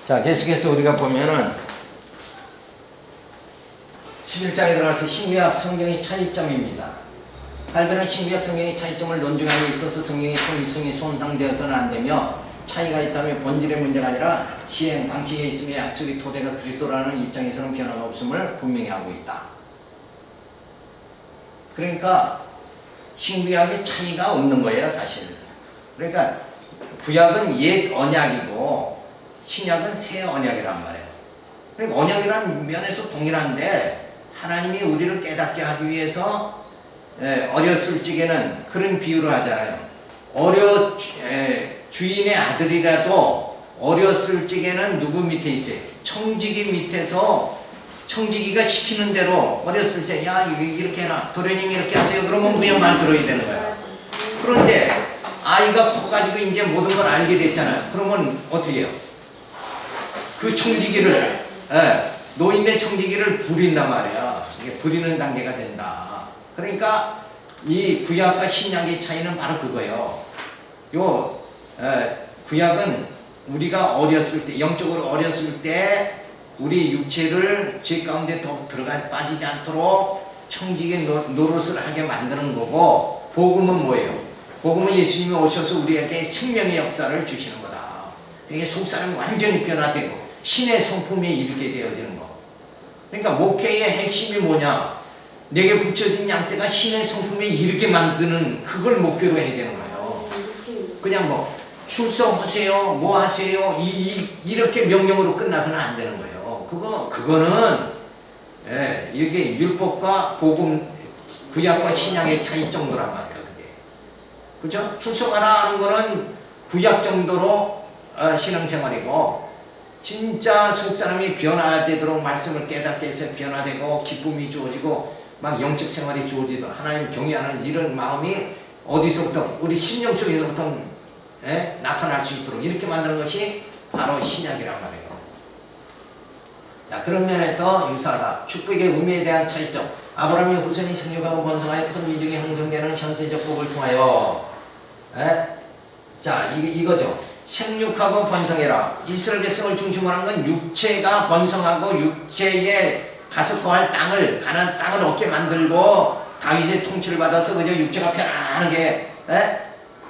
자, 계속해서 우리가 보면은 11장에 들어가서 신구약 성경의 차이점입니다. 칼빈은 신구약 성경의 차이점을 논증함에 있어서 성경의 통일성이 손상되어서는 안 되며 차이가 있다면 본질의 문제가 아니라 시행 방식에 있으며 약속의 토대가 그리스도라는 입장에서는 변화가 없음을 분명히 하고 있다. 그러니까 신구약의 차이가 없는 거예요, 사실. 그러니까 구약은 옛 언약이고 신약은 새 언약이란 말이에요. 그러니까 언약이라는 면에서 동일한데 하나님이 우리를 깨닫게 하기 위해서 어렸을 적에는 그런 비유를 하잖아요. 주인의 아들이라도 어렸을 적에는 누구 밑에 있어요? 청지기 밑에서 청지기가 시키는 대로 어렸을 때 야 이렇게 해라 도련님이 이렇게 하세요. 그러면 그냥 말 들어야 되는 거예요. 그런데 아이가 커가지고 이제 모든 걸 알게 됐잖아요. 그러면 어떻게 해요? 그 청지기를 노인네 청지기를 부린단 말이야. 이게 부리는 단계가 된다. 그러니까 이 구약과 신약의 차이는 바로 그거예요. 구약은 우리가 어렸을 때 영적으로 어렸을 때 우리 육체를 죄 가운데 빠지지 않도록 청지기 노릇을 하게 만드는 거고, 복음은 뭐예요? 복음은 예수님이 오셔서 우리에게 생명의 역사를 주시는 거다. 이게 속사람이 완전히 변화되고 신의 성품에 이르게 되어지는 거. 그러니까 목회의 핵심이 뭐냐? 내게 붙여진 양떼가 신의 성품에 이르게 만드는 그걸 목표로 해야 되는 거예요. 그냥 뭐 출석하세요, 뭐 하세요 이렇게 명령으로 끝나서는 안 되는 거예요. 그거는 이게 율법과 복음, 구약과 신약의 차이 정도란 말이에요. 그게 그죠? 출석하라 하는 거는 구약 정도로 신앙생활이고, 진짜 속사람이 변화되도록 말씀을 깨닫게 해서 변화되고 기쁨이 주어지고 막 영적 생활이 주어지도록 하나님 경외하는 이런 마음이 어디서부터 우리 심령 속에서부터 나타날 수 있도록 이렇게 만드는 것이 바로 신약이란 말이에요. 자, 그런 면에서 유사하다. 축복의 의미에 대한 차이점. 아브라함의 후손이 생육하고 번성하여 큰 민족이 형성되는 현세적 복을 통하여 자, 이거죠. 생육하고 번성해라. 이스라엘 백성을 중심으로 하는 건 육체가 번성하고 육체에 가서 거할 땅을, 가나안 땅을 얻게 만들고 다윗의 통치를 받아서 그저 육체가 편안하게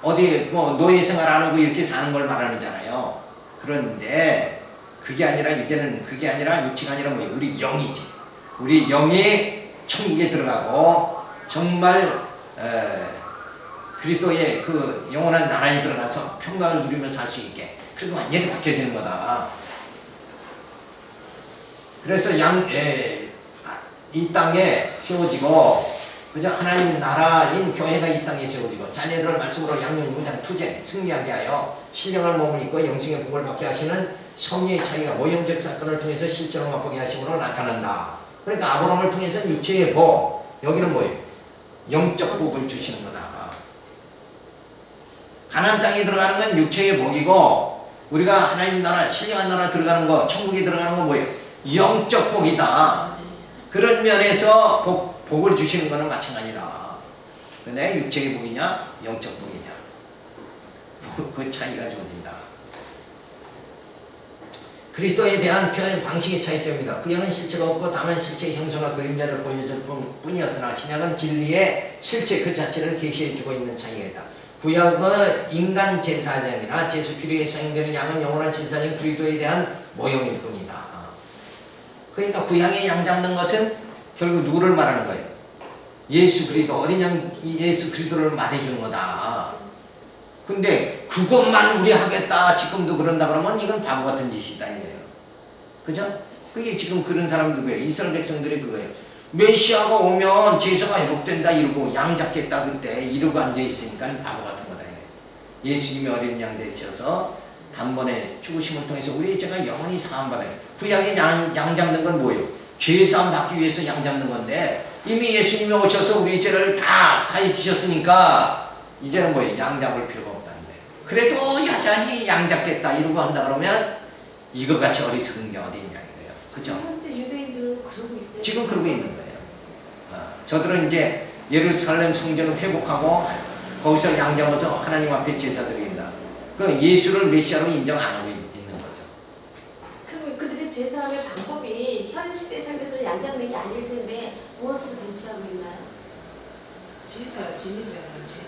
어디 뭐 노예 생활 안 하고 이렇게 사는 걸 말하잖아요. 그런데 그게 아니라 이제는 그게 아니라 육체가 아니라 뭐예요? 우리 영이지. 우리 영이 천국에 들어가고 정말 그리스도의 그 영원한 나라에 들어가서 평강을 누리면서 살 수 있게, 그리고 완전히 바뀌어지는 거다. 그래서 이 땅에 세워지고, 그저 하나님 나라인 교회가 이 땅에 세워지고, 자녀들을 말씀으로 양육무장 투쟁 승리하게 하여 신령한 몸을 입고 영생의 복을 받게 하시는 섭리의 차이가 모형적 사건을 통해서 실제로 맛보게 하심으로 나타난다. 그러니까 아브라함을 통해서 육체의 복, 여기는 뭐예요? 영적 복을 주시는 거다. 가나안 땅에 들어가는 건 육체의 복이고, 우리가 하나님 나라, 신령한 나라 들어가는 거, 천국에 들어가는 건 뭐예요? 영적 복이다. 그런 면에서 복을 주시는 거는 마찬가지다. 근데 육체의 복이냐, 영적 복이냐, 그 차이가 주어진다. 그리스도에 대한 표현 방식의 차이점입니다. 구약은 실체가 없고 다만 실체의 형상과 그림자를 보여줄 뿐이었으나 신약은 진리의 실체 그 자체를 계시해주고 있는 차이가 있다. 구약은 인간 제사장이 아니라 제수키리에 사용되는 양은 영원한 제사장 그리스도에 대한 모형일 뿐이다. 그러니까 구약의 양 잡는 것은 결국 누구를 말하는 거예요? 예수 그리스도, 어린 양 예수 그리스도를 말해주는 거다. 근데 그것만 우리 하겠다 지금도 그런다 그러면 이건 바보 같은 짓이다 이거예요. 그죠? 그게 지금 그런 사람 누구예요? 이스라엘 백성들이 그거예요. 메시아가 오면 제사가 회복된다 이러고 양 잡겠다 그때 이러고 앉아있으니까 바보 같은 거다. 예수님이 어린 양 되셔서 단번에 죽으심을 통해서 우리의 죄가 영원히 사함받아요. 구약의 양 잡는 건 뭐예요? 죄 사함 받기 위해서 양 잡는 건데 이미 예수님이 오셔서 우리의 죄를 다 사해 주셨으니까 이제는 뭐예요? 양 잡을 필요가 없다는 거예요. 그래도 여전히 양 잡겠다 이러고 한다 그러면 이거 같이 어리석은 게 어디 있냐 이거예요. 그죠? 현재 유대인들은 그러고 있어요. 지금 그러고 있는 거예요. 저들은 이제 예루살렘 성전을 회복하고 거기서 양 잡아서 하나님 앞에 제사 드린다. 그 예수를 메시아로 인정 안 하고 있는 거죠. 제3의 방법이 현 시대 삶에서는 양장되기 아닐 텐데 무엇으로 대처하고 있나요? 제사 지내자는 제대.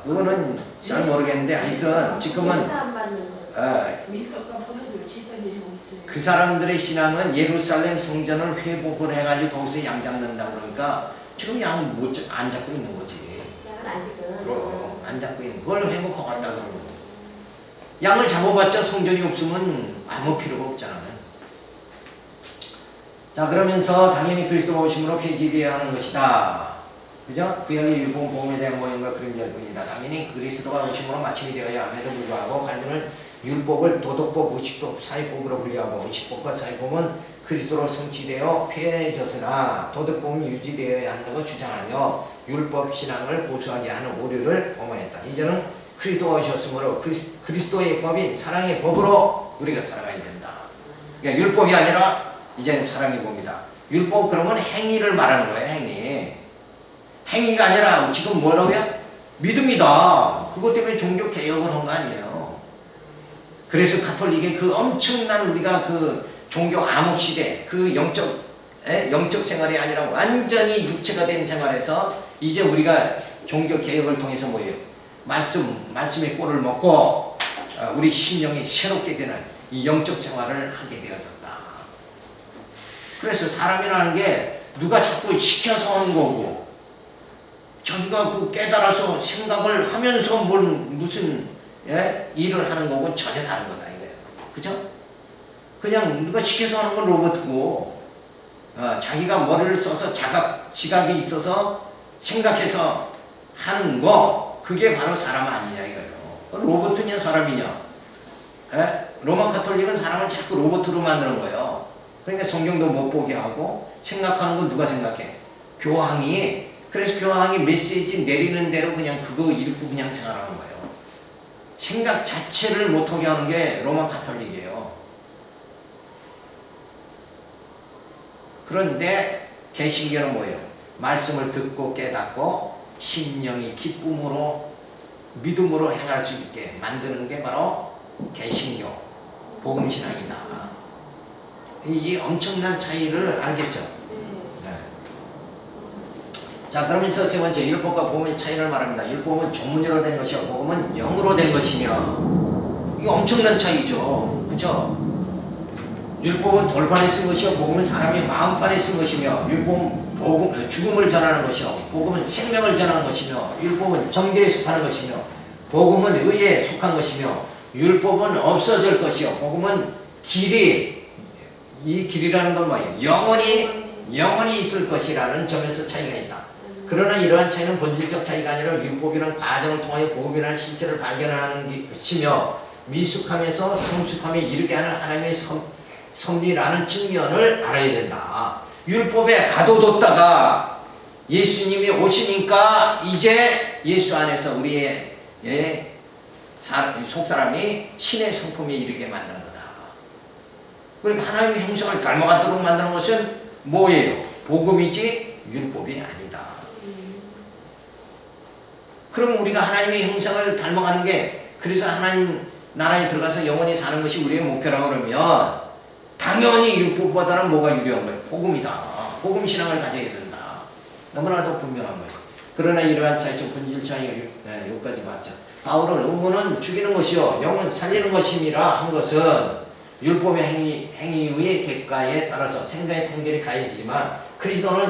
그거는 잘 모르겠는데 하여튼 지금은 제사 안 받는 거. 밀떡 깜빡하고 제사 지내고 있어요. 그 사람들의 신앙은 예루살렘 성전을 회복을 해가지고 거기서 양 잡는다 그러니까 지금 양 안 잡고 있는 거지. 양은 아직은. 그럼 안 잡고 있는 그걸 회복하고 간다 그러고 양을 잡아봤자 성전이 없으면 아무 필요가 없잖아요. 자 그러면서 당연히 그리스도가 오심으로 폐지되어야 하는 것이다. 그죠? 구약의 율법은 복음에 대한 모형과 그림자일 뿐이다. 당연히 그리스도가 오심으로 마침이 되어야 함에도 불구하고 갈등은 율법을 도덕법, 의식법, 사회법으로 분류하고 의식법과 사회법은 그리스도로 성취되어 폐해졌으나 도덕법은 유지되어야 한다고 주장하며 율법 신앙을 고수하게 하는 오류를 범하였다. 이제는 그리스도가 오셨으므로 그리스도의 법인 사랑의 법으로 우리가 살아가야 된다. 그러니까 율법이 아니라 이제는 사랑의 법이다. 율법 그러면 행위를 말하는 거예요. 행위가 아니라 지금 뭐라고요? 믿음이다. 그것 때문에 종교 개혁을 한 거 아니에요. 그래서 가톨릭의 그 엄청난 우리가 그 종교 암흑 시대 그 영적 생활이 아니라 완전히 육체가 된 생활에서 이제 우리가 종교 개혁을 통해서 뭐예요? 말씀의 꼴을 먹고 우리 심령이 새롭게 되는 이 영적 생활을 하게 되어졌다. 그래서 사람이라는 게 누가 자꾸 시켜서 하는 거고 자기가 그 깨달아서 생각을 하면서 무슨 일을 하는 거고 전혀 다른 거다 이거예요. 그죠? 그냥 누가 시켜서 하는 건 로봇이고 자기가 머리를 써서 지각이 있어서 생각해서 하는 거 그게 바로 사람 아니냐 이거예요. 로봇이냐 사람이냐. 로마 가톨릭은 사람을 자꾸 로봇으로 만드는 거예요. 그러니까 성경도 못 보게 하고 생각하는 건 누가 생각해? 교황이. 그래서 교황이 메시지 내리는 대로 그냥 그거 읽고 그냥 생활하는 거예요. 생각 자체를 못하게 하는 게 로마 가톨릭이에요. 그런데 개신교는 뭐예요? 말씀을 듣고 깨닫고 심령이 기쁨으로 믿음으로 행할 수 있게 만드는 게 바로 개신교 복음신앙이다. 이 엄청난 차이를 알겠죠? 네. 자 그러면서 세 번째 율법과 복음의 차이를 말합니다. 율법은 종문으로 된 것이요 복음은 영으로 된 것이며 이게 엄청난 차이죠. 그죠? 율법은 돌판에 쓴 것이요 복음은 사람의 마음판에 쓴 것이며 율법은 죽음을 전하는 것이요 복음은 생명을 전하는 것이며 율법은 정죄에 속하는 것이며 복음은 의에 속한 것이며 율법은 없어질 것이요 복음은 이 길이라는 건 뭐예요? 영원히 있을 것이라는 점에서 차이가 있다. 그러나 이러한 차이는 본질적 차이가 아니라 율법이라는 과정을 통하여 복음이라는 실체를 발견하는 것이며 미숙함에서 성숙함에 이르게 하는 하나님의 섭리라는 측면을 알아야 된다. 율법에 가둬뒀다가 예수님이 오시니까 이제 예수 안에서 우리의 속사람이 신의 성품에 이르게 만드는 거다. 그러니까 하나님의 형상을 닮아가도록 만드는 것은 뭐예요? 복음이지 율법이 아니다. 그럼 우리가 하나님의 형상을 닮아가는 게 그래서 하나님 나라에 들어가서 영원히 사는 것이 우리의 목표라고 그러면 당연히 율법보다는 뭐가 유리한 거예요? 복음이다. 복음 신앙을 가져야 된다. 너무나도 분명한 거예요. 그러나 이러한 차이점 본질 차이가 여기까지 맞죠. 바울은 의무는 죽이는 것이요 영은 살리는 것임이라 한 것은 율법의 행위의 대가에 따라서 생사의 판결이 가해지지만 그리스도는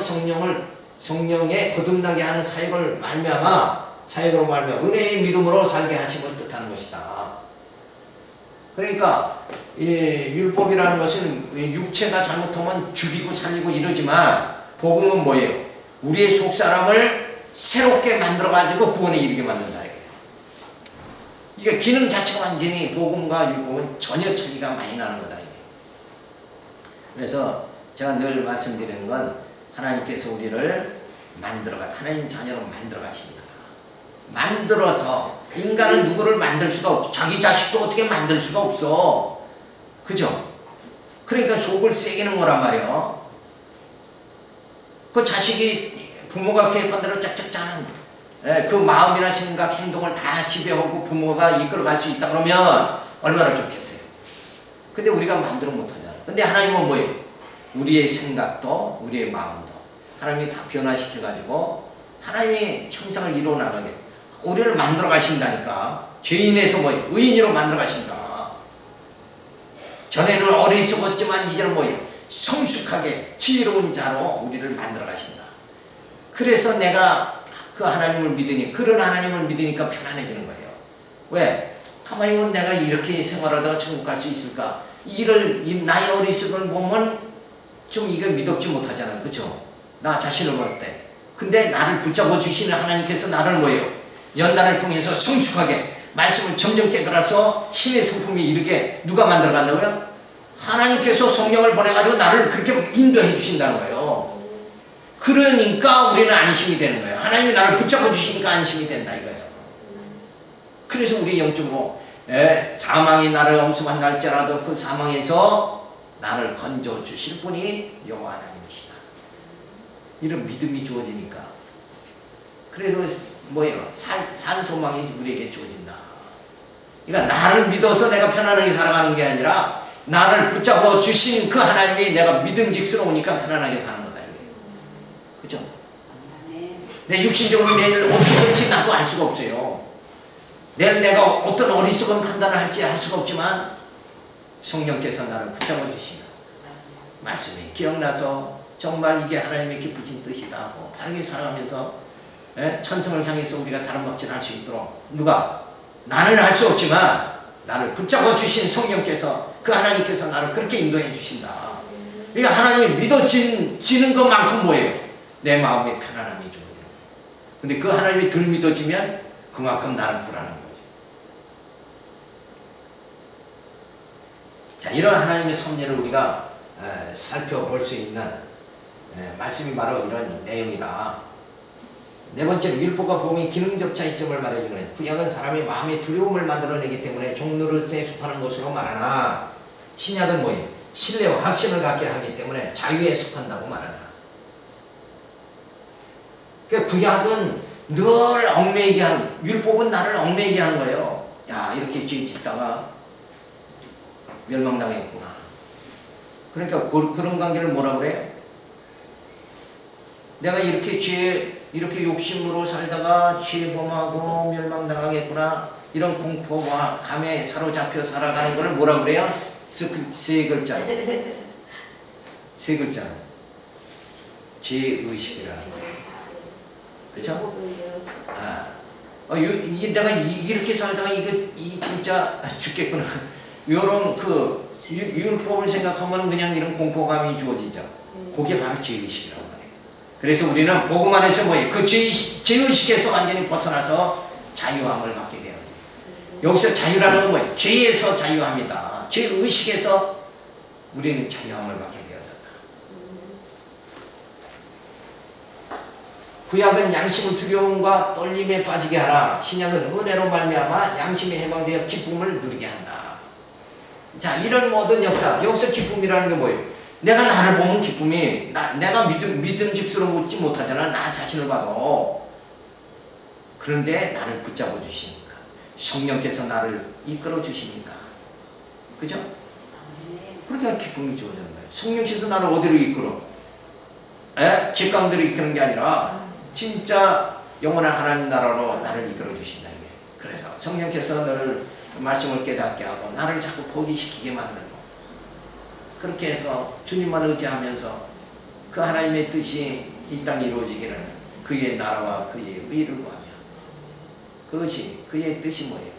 성령에 거듭나게 하는 사역으로 말미암아 은혜의 믿음으로 살게 하심을 뜻하는 것이다. 그러니까 율법이라는 것은 육체가 잘못하면 죽이고 살리고 이러지만 복음은 뭐예요? 우리의 속사람을 새롭게 만들어가지고 구원에 이르게 만든다. 이게 기능 자체가 완전히 복음과 율법은 전혀 차이가 많이 나는 거다. 그래서 제가 늘 말씀드리는 건 하나님께서 우리를 하나님 자녀로 만들어 가신다. 만들어서 인간은 누구를 만들 수가 없고 자기 자식도 어떻게 만들 수가 없어. 그죠? 그러니까 속을 새기는 거란 말이야. 그 자식이 부모가 계획한 대로 짝짝짝 그 마음이나 생각, 행동을 다 지배하고 부모가 이끌어갈 수 있다 그러면 얼마나 좋겠어요. 근데 우리가 마음대로 못하잖아. 근데 하나님은 뭐예요? 우리의 생각도 우리의 마음도 하나님이 다 변화시켜가지고 하나님의 형상을 이루어 나가게 우리를 만들어 가신다니까. 죄인에서 뭐예요? 의인으로 만들어 가신다. 전에는 어리석었지만 이제는 뭐예요? 성숙하게 지혜로운 자로 우리를 만들어 가신다. 그래서 내가 그 하나님을 믿으니 그런 하나님을 믿으니까 편안해지는 거예요. 왜? 가만히 보면 내가 이렇게 생활하다가 천국 갈 수 있을까? 나의 어리석은 보면 좀 이거 믿었지 못하잖아요. 그죠? 나 자신을 볼 때. 근데 나를 붙잡아 주시는 하나님께서 나를 뭐예요? 연단을 통해서 성숙하게 말씀을 점점 깨달아서 신의 성품이 이르게 누가 만들어 간다고요? 하나님께서 성령을 보내가지고 나를 그렇게 인도해 주신다는 거예요. 그러니까 우리는 안심이 되는 거예요. 하나님이 나를 붙잡아 주시니까 안심이 된다 이거예요. 그래서 우리 영적으로 사망이 나를 엄습한다 할지라도 그 사망에서 나를 건져 주실 분이 여호와 하나님이시다. 이런 믿음이 주어지니까. 그래서 뭐예요? 산 소망이 우리에게 주어진다. 그러니까 나를 믿어서 내가 편안하게 살아가는 게 아니라 나를 붙잡아 주신 그 하나님이 내가 믿음직스러우니까 편안하게 사는 거다. 그죠? 내 육신적으로 내일 어떻게 될지 나도 알 수가 없어요. 내일 내가 어떤 어리석은 판단을 할지 알 수가 없지만 성령께서 나를 붙잡아 주시는 말씀이 기억나서 정말 이게 하나님의 기쁘신 뜻이다 하고 바르게 살아가면서 천성을 향해서 우리가 다른 박질할 수 있도록 누가? 나는 할 수 없지만 나를 붙잡아 주신 성령께서 그 하나님께서 나를 그렇게 인도해 주신다. 그러니까 하나님이 믿어지는 것만큼 뭐예요? 내 마음에 편안함이 주어지는 거예요. 근데 그 하나님이 덜 믿어지면 그만큼 나는 불안한 거죠. 자, 이런 하나님의 섭리를 우리가 살펴볼 수 있는 말씀이 바로 이런 내용이다. 네 번째로 율법과 복음의 기능적 차이점을 말해주는 구약은 사람의 마음의 두려움을 만들어내기 때문에 종노릇에 속하는 것으로 말하나 신약은 뭐예요? 신뢰와 확신을 갖게 하기 때문에 자유에 속한다고 말한다. 그러니까 구약은 늘 얽매이게 하는, 율법은 나를 얽매이게 하는 거예요. 야, 이렇게 죄 짓다가 멸망당했구나. 그러니까 그런 관계를 뭐라 그래요? 내가 이렇게 욕심으로 살다가 죄범하고 멸망당하겠구나. 이런 공포와 감에 사로잡혀 살아가는 것을 뭐라 그래요? 세 글자로. 세 글자로. 죄의식이라는 거예요. 그렇죠? 내가 이렇게 살다가 이 진짜 죽겠구나. 이런 율법을 생각하면 그냥 이런 공포감이 주어지죠. 그게 바로 죄의식이라고 말해요. 그래서 우리는 복음 안에서 뭐예요? 그 죄의식에서 완전히 벗어나서 자유함을 받게 되어지. 여기서 자유라는 건 뭐예요? 죄에서 자유합니다. 죄의식에서 우리는 자유함을 받게 되어졌다. 구약은 양심의 두려움과 떨림에 빠지게 하라. 신약은 은혜로 말미암아 양심이 해방되어 기쁨을 누리게 한다. 자, 이런 모든 역사, 여기서 기쁨이라는 게 뭐예요? 내가 나를 보면 기쁨이, 내가 믿음직스러우지 못하잖아. 나 자신을 봐도. 그런데 나를 붙잡아 주시니까. 성령께서 나를 이끌어 주시니까. 그죠? 그러니까 기쁨이 주어지는 거예요. 성령께서 나를 어디로 이끌어? 죄 가운데로 이끄는 게 아니라 진짜 영원한 하나님 나라로 나를 이끌어 주신다. 이게. 그래서 성령께서 너를 말씀을 깨닫게 하고 나를 자꾸 포기시키게 만들고 그렇게 해서 주님만 의지하면서 그 하나님의 뜻이 이 땅에 이루어지기를 그의 나라와 그의 의를 구하며 그것이 그의 뜻이 뭐예요?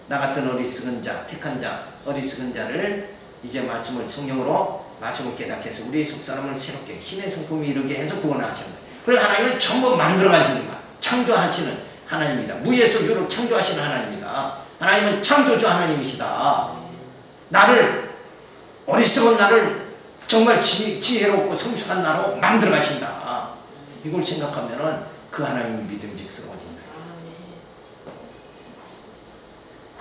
나 같은 어리석은 자, 택한 자, 어리석은 자를 이제 말씀을 성령으로 말씀을 깨닫게 해서 우리의 속사람을 새롭게 신의 성품이 이루게 해서 구원하시는 거예요. 그리고 하나님은 전부 만들어가시는 거야. 창조하시는 하나님이다. 무에서 유를 창조하시는 하나님이다. 하나님은 창조주 하나님이시다. 나를 어리석은 나를 정말 지혜롭고 성숙한 나로 만들어 가신다. 이걸 생각하면은 그 하나님이 믿음직스러워진다.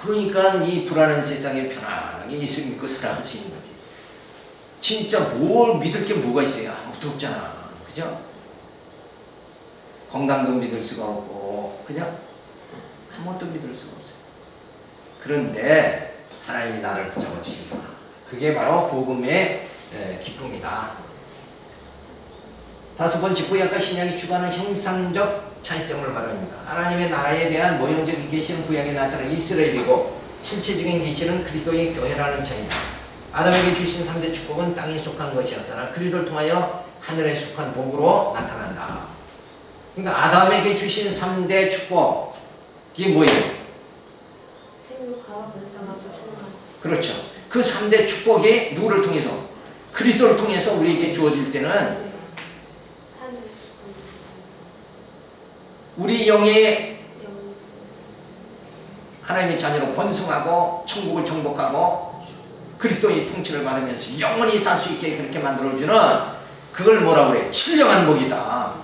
그러니까 이 불안한 세상에 편안하게 예수 믿고 살아갈 수 있는 거지. 진짜 뭘 믿을 게 뭐가 있어요? 아무것도 없잖아. 그죠? 건강도 믿을 수가 없고 그죠? 아무것도 믿을 수가 없어요. 그런데 하나님이 나를 붙잡아 주신다. 그게 바로 복음의 기쁨이다. 다섯 번째, 구약과 신약이 추구하는 형상적 차이점을 말합니다. 하나님의 나라에 대한 모형적인 계시는 구약에 나타난 이스라엘이고 실체적인 계시는 그리스도의 교회라는 차이다. 아담에게 주신 3대 축복은 땅에 속한 것이었으나 그리스도를 통하여 하늘에 속한 복으로 나타난다. 그러니까 아담에게 주신 3대 축복, 이게 뭐예요? 생육하고 번성하고 충만. 그렇죠. 그 3대 축복이 누구를 통해서? 그리스도를 통해서 우리에게 주어질 때는 하늘에 속한 우리 영의 영. 하나님의 자녀로 번성하고 천국을 정복하고 그리스도의 통치를 받으면서 영원히 살 수 있게 그렇게 만들어주는, 그걸 뭐라고 그래? 신령한 복이다.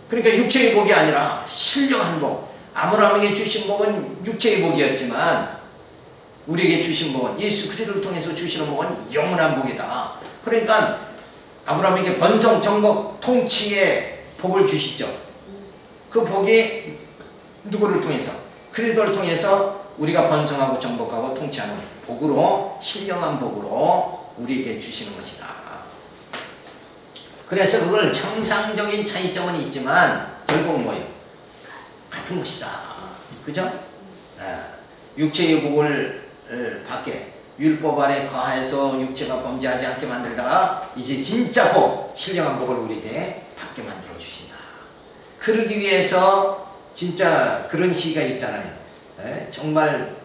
그러니까 육체의 복이 아니라 신령한 복. 아브라함에게 주신 복은 육체의 복이었지만 우리에게 주신 복은, 예수 그리스도를 통해서 주시는 복은 영원한 복이다. 그러니까 아브라함에게 번성, 정복, 통치의 복을 주시죠. 그 복이 누구를 통해서? 그리스도를 통해서 우리가 번성하고 정복하고 통치하는 복으로, 신령한 복으로 우리에게 주시는 것이다. 그래서 그걸 형상적인 차이점은 있지만 결국은 뭐예요? 같은 것이다. 그죠? 육체의 복을 받게, 율법 아래 거하여서 육체가 범죄하지 않게 만들다가 이제 진짜 복, 신령한 복을 우리에게 받게 만들어 주신다. 그러기 위해서 진짜 그런 시가 있잖아요. 정말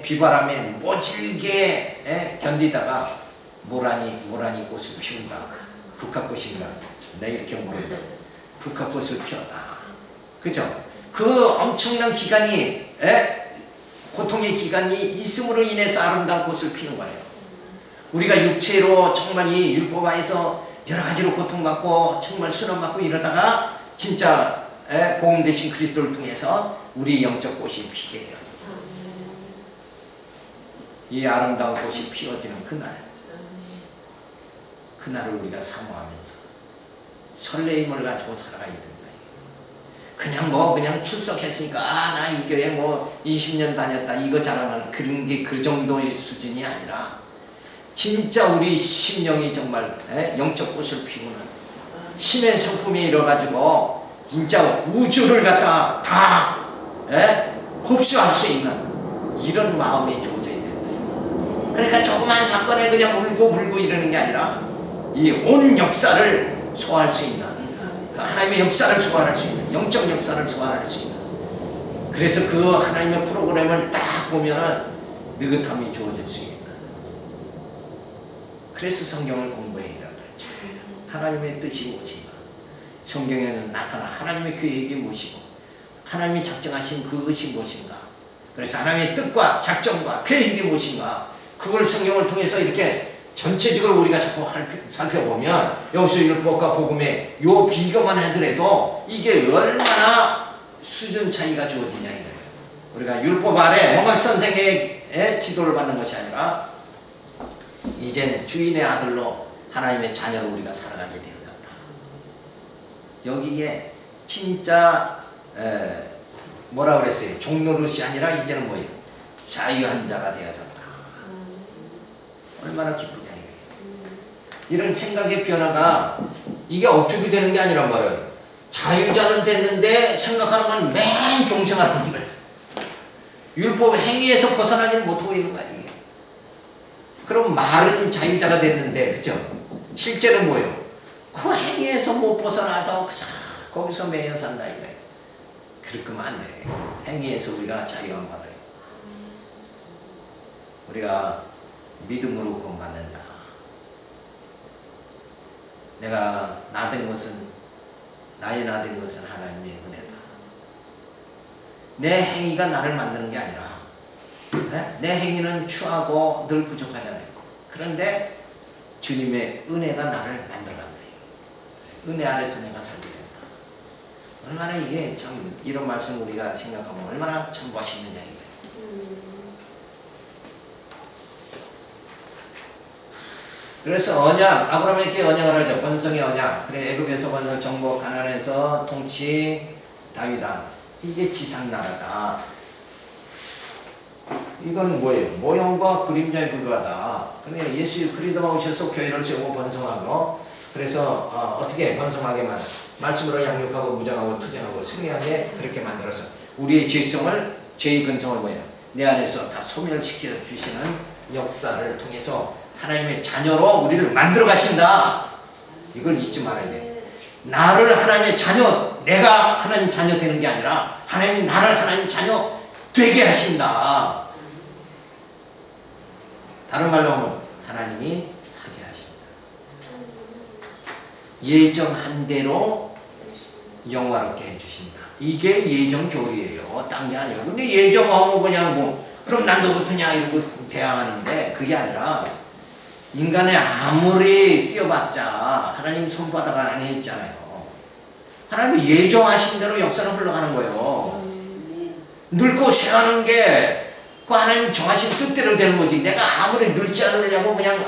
비바람에 모질게 견디다가 모라니 꽃을 피운다. 국화꽃인가? 내 이렇게 모른다. 국화꽃을 피웠다. 그죠? 그 엄청난 기간이, 고통의 기간이 있음으로 인해서 아름다운 꽃을 피는 거예요. 우리가 육체로 정말 이 율법화에서 여러 가지로 고통받고 정말 순환받고 이러다가 진짜 복음 되신 그리스도를 통해서 우리 영적 꽃이 피게 돼요. 이 아름다운 꽃이 피어지는 그날을 우리가 사모하면서 설레임을 가지고 살아가야 된다. 그냥 출석했으니까 나 이 교회 20년 다녔다 이거 자랑하는 그런 게 그 정도의 수준이 아니라 진짜 우리 심령이 정말 영적 꽃을 피우는 신의 성품이 이뤄가지고 진짜 우주를 갖다 다 흡수할 수 있는 이런 마음이 주어져야 된다. 그러니까 조그만 사건에 그냥 울고 이러는 게 아니라 이 온 역사를 소화할 수 있는, 하나님의 역사를 소화할 수 있는, 영적 역사를 소화할 수 있는, 그래서 그 하나님의 프로그램을 딱 보면은 느긋함이 주어질 수 있는, 그래서 성경을 공부해야 된다. 하나님의 뜻이 무엇인가? 성경에는 나타나 하나님의 계획이 무엇이고 하나님이 작정하신 그것이 무엇인가? 그래서 하나님의 뜻과 작정과 계획이 무엇인가? 그걸 성경을 통해서 이렇게 전체적으로 우리가 자꾸 살펴보면 여기서 율법과 복음의 요 비교만 하더라도 이게 얼마나 수준 차이가 주어지냐 이거예요. 우리가 율법 아래 몽학 선생의 지도를 받는 것이 아니라 이젠 주인의 아들로 하나님의 자녀로 우리가 살아가게 되어졌다. 여기에 진짜 뭐라 그랬어요? 종노릇이 아니라 이제는 뭐예요? 자유한 자가 되어졌다. 얼마나 기쁘냐 이거예요. 이런 생각의 변화가 이게 억죽이 되는 게 아니란 말이에요. 자유자는 됐는데 생각하는 건 맨 종생하는 거예요. 율법 행위에서 벗어나지는 못하고 있는 거 아니에요. 그럼 말은 자유자가 됐는데 그죠? 실제는 뭐예요? 그 행위에서 못 벗어나서 거기서 매여 산다 이거예요. 그렇게 하면 안 돼. 행위에서 우리가 자유함 받아요. 우리가 믿음으로 구원받는다. 내가 나된 것은 나의 나된 것은 하나님의 은혜다. 내 행위가 나를 만드는 게 아니라 내 행위는 추하고 늘 부족하잖아요. 그런데 주님의 은혜가 나를 만들어간다. 은혜 아래서 내가 살게 된다. 얼마나 이게 참 이런 말씀 우리가 생각하면 얼마나 참 멋있느냐 이거예요. 그래서 언약, 아브라함에게 언약을 하죠. 번성의 언약. 그래 애굽에서 번성, 정복, 가나안에서 통치, 다윗왕. 이게 지상나라다. 이건 뭐예요? 모형과 그림자에 불과하다. 그러니까 예수 그리스도가 오셔서 교회를 세우고 번성하고 그래서 어떻게 번성하게만 말씀으로 양육하고 무장하고 투쟁하고 승리하게 그렇게 만들어서 우리의 죄의 근성을 뭐예요? 내 안에서 다 소멸시켜 주시는 역사를 통해서 하나님의 자녀로 우리를 만들어 가신다. 이걸 잊지 말아야 돼. 나를 하나님의 자녀, 내가 하나님 자녀 되는 게 아니라 하나님이 나를 하나님 자녀 되게 하신다. 다른 말로 하면 하나님이 하게 하신다. 예정한 대로 영화롭게 해주신다. 이게 예정 교리예요. 딴 게 아니에요. 근데 예정하고 그냥 뭐 그럼 난도 붙으냐 이러고 대항하는데 그게 아니라 인간의 아무리 뛰어봤자 하나님 손바닥 안에 있잖아요. 하나님이 예정하신 대로 역사는 흘러가는 거예요. 늙고 쇠하는 게 그 하나님 정하신 뜻대로 되는 거지. 내가 아무리 늙지 않으려고 그냥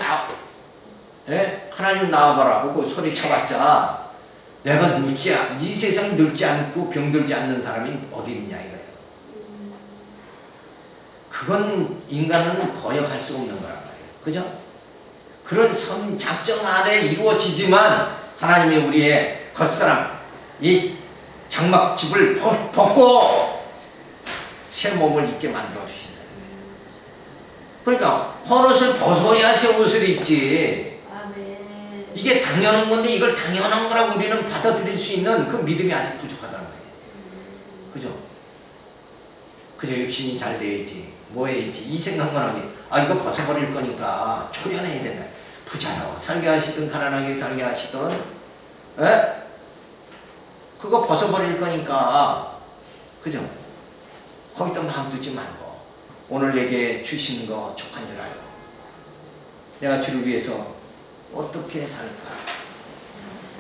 하나님 나와봐라 하고 소리 쳐봤자 내가 이 세상에 늙지 않고 병들지 않는 사람이 어디 있냐 이거예요. 그건 인간은 거역할 수 없는 거란 말이에요. 그죠? 그런 선 작정 안에 이루어지지만 하나님이 우리의 겉사람 이 장막집을 벗고 새 몸을 입게 만들어 주신다. 그러니까 겉옷을 벗어야 새 옷을 입지. 아멘. 이게 당연한 건데 이걸 당연한 거라고 우리는 받아들일 수 있는 그 믿음이 아직 부족하다는 거예요. 그죠? 그저 육신이 잘 돼야지. 뭐 해야지. 이 생각만 하지. 이거 벗어버릴 거니까 초연해야 된다. 부자로 살게 하시든 가난하게 살게 하시든 그거 벗어버릴 거니까 그죠? 거기다 마음 두지 말고 오늘 내게 주신 거 족한 줄 알고 내가 주를 위해서 어떻게 살까?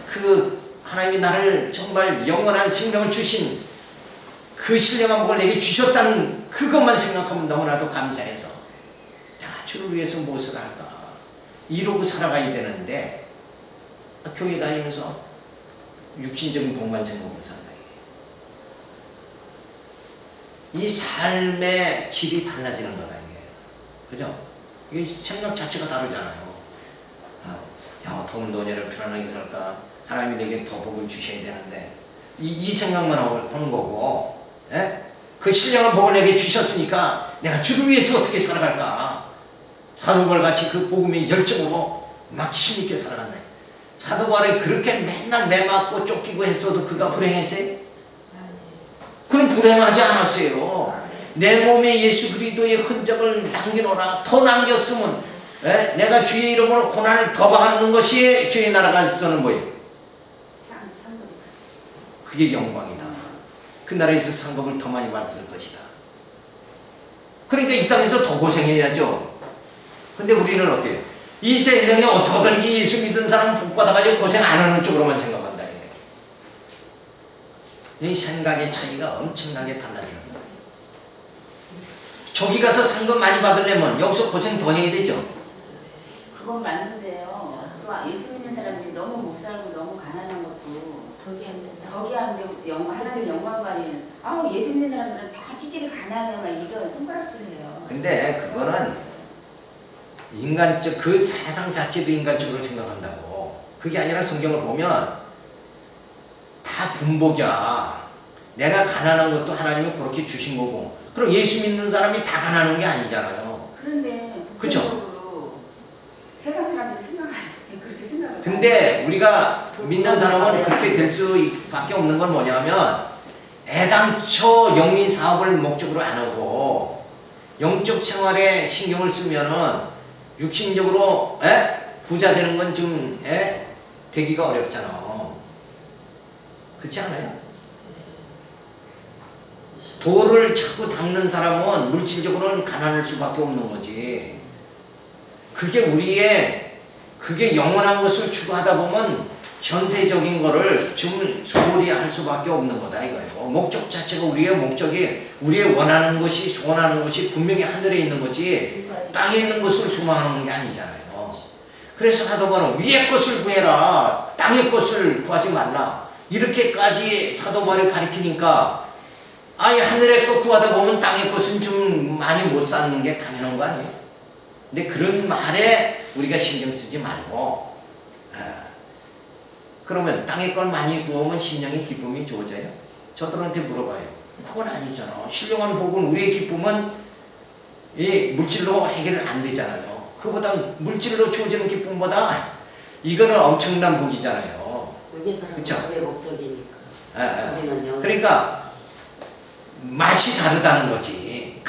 그 하나님이 나를 정말 영원한 생명을 주신 그 신령한 복을 내게 주셨다는 그것만 생각하면 너무나도 감사해서 내가 주를 위해서 무엇을 할까? 이러고 살아가야 되는데 교회 다니면서 육신적인 복만 생각하고 산다. 이 삶의 질이 달라지는 거다 이게. 그죠? 이 생각 자체가 다르잖아요. 돈 노년을 편안하게 살까? 하나님이 내게 더 복을 주셔야 되는데 이 생각만 하는 거고 그 신령한 복을 내게 주셨으니까 내가 주를 위해서 어떻게 살아갈까? 사도바울 같이 그 복음의 열정으로 막 힘있게 살아간다. 사도바울이 그렇게 맨날 매맞고 쫓기고 했어도 그가 불행했어요? 그럼 불행하지 않았어요. 내 몸에 예수 그리스도의 흔적을 남기노라. 더 남겼으면 내가 주의 이름으로 고난을 더 받는 것이 주의 나라가서는 뭐예요? 그게 영광이다. 그 나라에서 상급을 더 많이 받을 것이다. 그러니까 이 땅에서 더 고생해야죠. 근데 우리는 어때요? 이 세상에 어떻게든지 예수 믿은 사람은 복 받아가지고 고생 안 하는 쪽으로만 생각한다. 이 생각의 차이가 엄청나게 달라지는 거예요. 저기 가서 상금 많이 받으려면 여기서 고생 더 해야 되죠. 그건 맞는데요. 또 예수 믿는 사람들이 너무 못 살고 너무 가난한 것도 덕이 안 된다. 덕이 안 되고 하나님 영광관리는 예수 믿는 사람들은 다 찌질이 가난해 막 이런 손가락질해요. 근데 그거는 인간적 그 세상 자체도 인간적으로 생각한다고. 그게 아니라 성경을 보면 다 분복이야. 내가 가난한 것도 하나님이 그렇게 주신 거고. 그럼 예수 믿는 사람이 다 가난한 게 아니잖아요. 그런데 그죠? 세상 사람들이 그렇게 생각을. 근데 우리가 믿는 사람은 그렇게 될 수밖에 없는 건 뭐냐면 애당초 영리 사업을 목적으로 안 하고 영적 생활에 신경을 쓰면은 육신적으로 부자 되는 건 좀 되기가 어렵잖아. 그렇지 않아요? 돌을 자꾸 닦는 사람은 물질적으로는 가난할 수밖에 없는 거지. 그게 영원한 것을 추구하다 보면 현세적인 거를 좀 소홀히 할 수밖에 없는 거다 이거예요. 목적 자체가 우리의 목적이 우리의 원하는 것이 소원하는 것이 분명히 하늘에 있는 거지 땅에 있는 것을 소망하는 게 아니잖아요. 그래서 사도바울은 위의 것을 구해라. 땅의 것을 구하지 말라. 이렇게까지 사도바울이 가르치니까 아니 하늘의 것 구하다 보면 땅의 것은 좀 많이 못 쌓는 게 당연한 거 아니에요? 근데 그런 말에 우리가 신경 쓰지 말고 그러면 땅의 걸 많이 구하면 심령의 기쁨이 좋아져요? 저들한테 물어봐요. 그건 아니잖아. 신령한 복은 우리의 기쁨은 이 물질로 해결 안 되잖아요. 그보다 물질로 주어지는 기쁨보다 이거는 엄청난 복이잖아요. 여기서는 그쵸? 그게 목적이니까. 우리는요. 그러니까 맛이 다르다는 거지.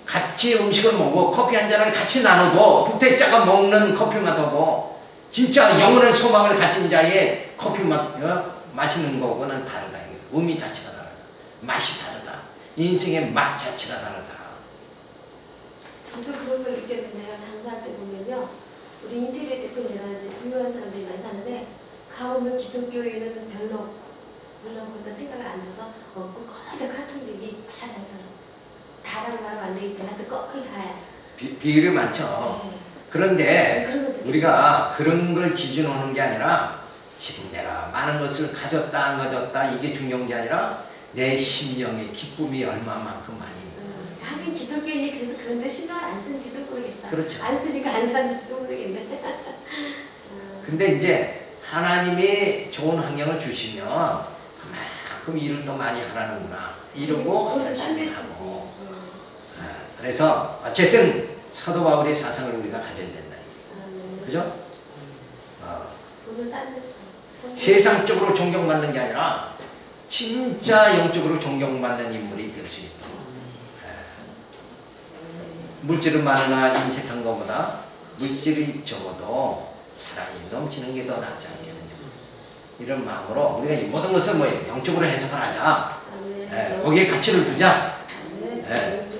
같이 음식을 먹고 커피 한 잔을 같이 나눠도 북태자가 먹는 커피 맛하고 진짜 영원한 소망을 가진 자의 커피 맛 마시는 거고는 다르다. 의미 자체가 다르다. 맛이 다르다. 인생의 맛 자체가 다르다. 저도 그런 걸 느꼈는데요. 장사할 때 보면요. 우리 인테리어 제품이나 이제 부유한 사람들이 많이 사는데 가보면 기독교인은 별로 물론 그것도 생각을 안 줘서 없고 거의 다 카톨릭이 다 잘 살아. 다른 나라 안 되겠지만 거의 다야. 비율이 많죠. 네. 그런데 그런 것도 우리가 그런 걸 기준으로 하는 게 아니라 지금 내가 많은 것을 가졌다 안 가졌다 이게 중요한 게 아니라 내 심령의 기쁨이 얼마만큼 많이 있는 하긴 기독교인이 그래서 그런데 신경을 안 쓰는지도 모르겠다. 그렇죠. 안 쓰니까 안 사는지도 모르겠네. 근데 이제 하나님이 좋은 환경을 주시면 그만큼 일을 더 많이 하라는구나 이러고 그건 열심히 신경 쓰지. 하고 그래서 어쨌든 사도 바울의 사상을 우리가 가져야 된다. 그죠? 돈을 딴 데서. 세상적으로 존경받는 게 아니라 진짜 영적으로 존경받는 인물이 될 수 있다. 물질은 많으나 인색한 것보다 물질이 적어도 사랑이 넘치는 게 더 낫지 않겠느냐. 이런 마음으로 우리가 이 모든 것을 뭐예요? 영적으로 해석을 하자. 거기에 가치를 두자.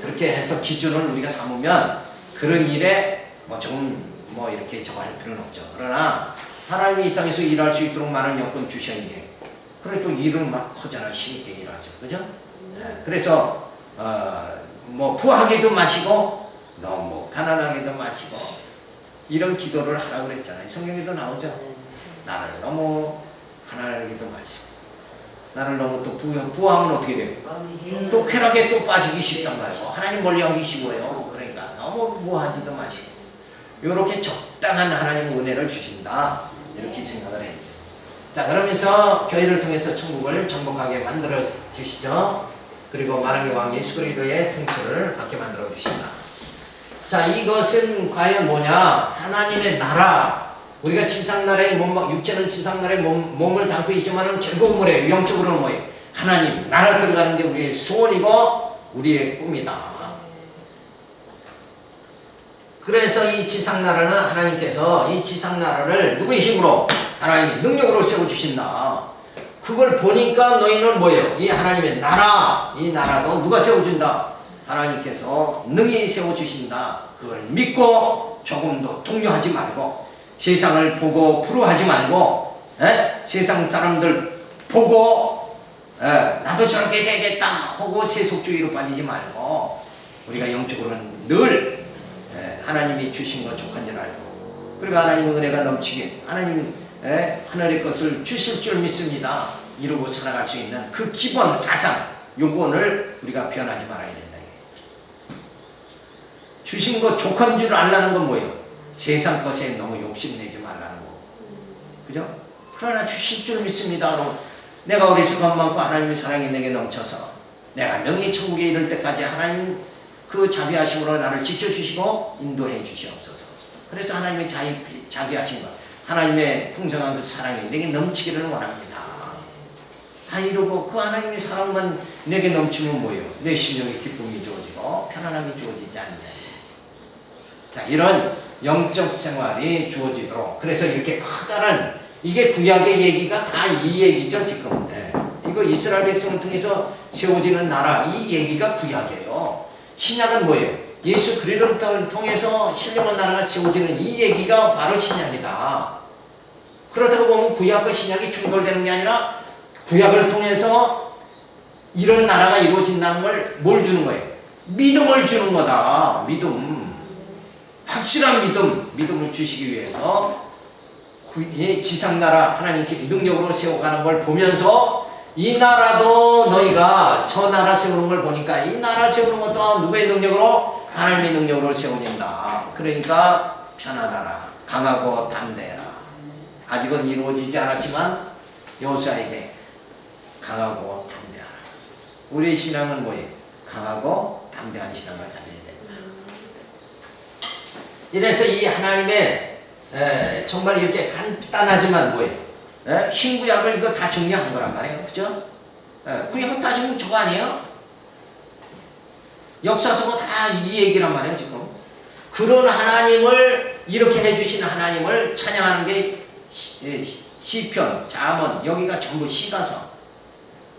그렇게 해서 기준을 우리가 삼으면 그런 일에 뭐 조금 뭐 이렇게 저거 할 필요는 없죠. 그러나 하나님이 이 땅에서 일할 수 있도록 많은 여건 주셨는데 그래 또 일을 막 하잖아. 힘있게 일하죠. 그죠? 그래서 뭐 부하게도 마시고 너무 가난하게도 마시고 이런 기도를 하라고 그랬잖아요. 성경에도 나오죠. 나를 너무 가난하게도 마시고 나를 너무 또 부하면 어떻게 돼요? 또 쾌락에 또 빠지기 쉽단 말이에요. 하나님 멀리하기 쉬워요. 그러니까 너무 부하지도 마시고 이렇게 적당한 하나님 은혜를 주신다. 이렇게 생각을 해야죠. 자, 그러면서 교회를 통해서 천국을 정복하게 만들어 주시죠. 그리고 만왕의 왕 예수 그리스도의 통치를 받게 만들어 주신다. 자, 이것은 과연 뭐냐? 하나님의 나라. 우리가 지상나라의 육체는 지상나라의 몸을 담고 있지만은 결국은 뭐래요? 영적으로는 뭐예요? 하나님 나라 들어가는 게 우리의 소원이고 우리의 꿈이다. 그래서 이 지상나라는 하나님께서 이 지상나라를 누구의 힘으로? 하나님의 능력으로 세워주신다. 그걸 보니까 너희는 뭐예요? 이 하나님의 나라, 이 나라도 누가 세워준다? 하나님께서 능히 세워주신다. 그걸 믿고 조금도 동요하지 말고 세상을 보고 부러워하지 말고 세상 사람들 보고 나도 저렇게 되겠다 하고 세속주의로 빠지지 말고 우리가 영적으로는 늘 하나님이 주신 것 족한 줄 알고 그리고 하나님의 은혜가 넘치게 하나님 하늘의 것을 주실 줄 믿습니다. 이러고 살아갈 수 있는 그 기본 사상 요건을 우리가 변하지 말아야 된다. 주신 것 족한 줄 알라는 건 뭐예요? 세상 것에 너무 욕심내지 말라는 거고 그죠? 그러나 주실 줄 믿습니다. 내가 어리석은 많고 하나님의 사랑이 내게 넘쳐서 내가 명예 천국에 이를 때까지 하나님 그 자비하심으로 나를 지켜주시고 인도해 주시옵소서. 그래서 하나님의 자비하심과 하나님의 풍성한 그 사랑이 내게 넘치기를 원합니다. 이러고 그 하나님의 사랑만 내게 넘치면 뭐예요? 내 심령에 기쁨이 주어지고 편안함이 주어지지 않냐. 자, 이런 영적 생활이 주어지도록 그래서 이렇게 커다란 이게 구약의 얘기가 다 이 얘기죠 지금. 이거 이스라엘 백성을 통해서 세워지는 나라 이 얘기가 구약이에요. 신약은 뭐예요? 예수 그리스도를 통해서 신령한 나라가 세워지는 이 얘기가 바로 신약이다. 그렇다고 보면 구약과 신약이 충돌되는 게 아니라 구약을 통해서 이런 나라가 이루어진다는 걸 뭘 주는 거예요? 믿음을 주는 거다. 믿음. 확실한 믿음을 주시기 위해서 지상나라 하나님께 능력으로 세워가는 걸 보면서 이 나라도 너희가 저 나라 세우는 걸 보니까 이 나라 세우는 것도 누구의 능력으로? 하나님의 능력으로 세워진다. 그러니까 편안하라. 강하고 담대해라. 아직은 이루어지지 않았지만 여호수아에게 강하고 담대하라. 우리의 신앙은 뭐예요? 강하고 담대한 신앙을 가져야 된다. 이래서 이 하나님의 정말 이렇게 간단하지만 뭐예요? 신구약을 이거 다 정리한 거란 말이에요. 그죠? 구약은 다 지금 저거 아니에요? 역사서고 다 이 얘기란 말이에요, 지금. 그런 하나님을, 이렇게 해주신 하나님을 찬양하는 게 시편, 잠언, 여기가 전부 시가서.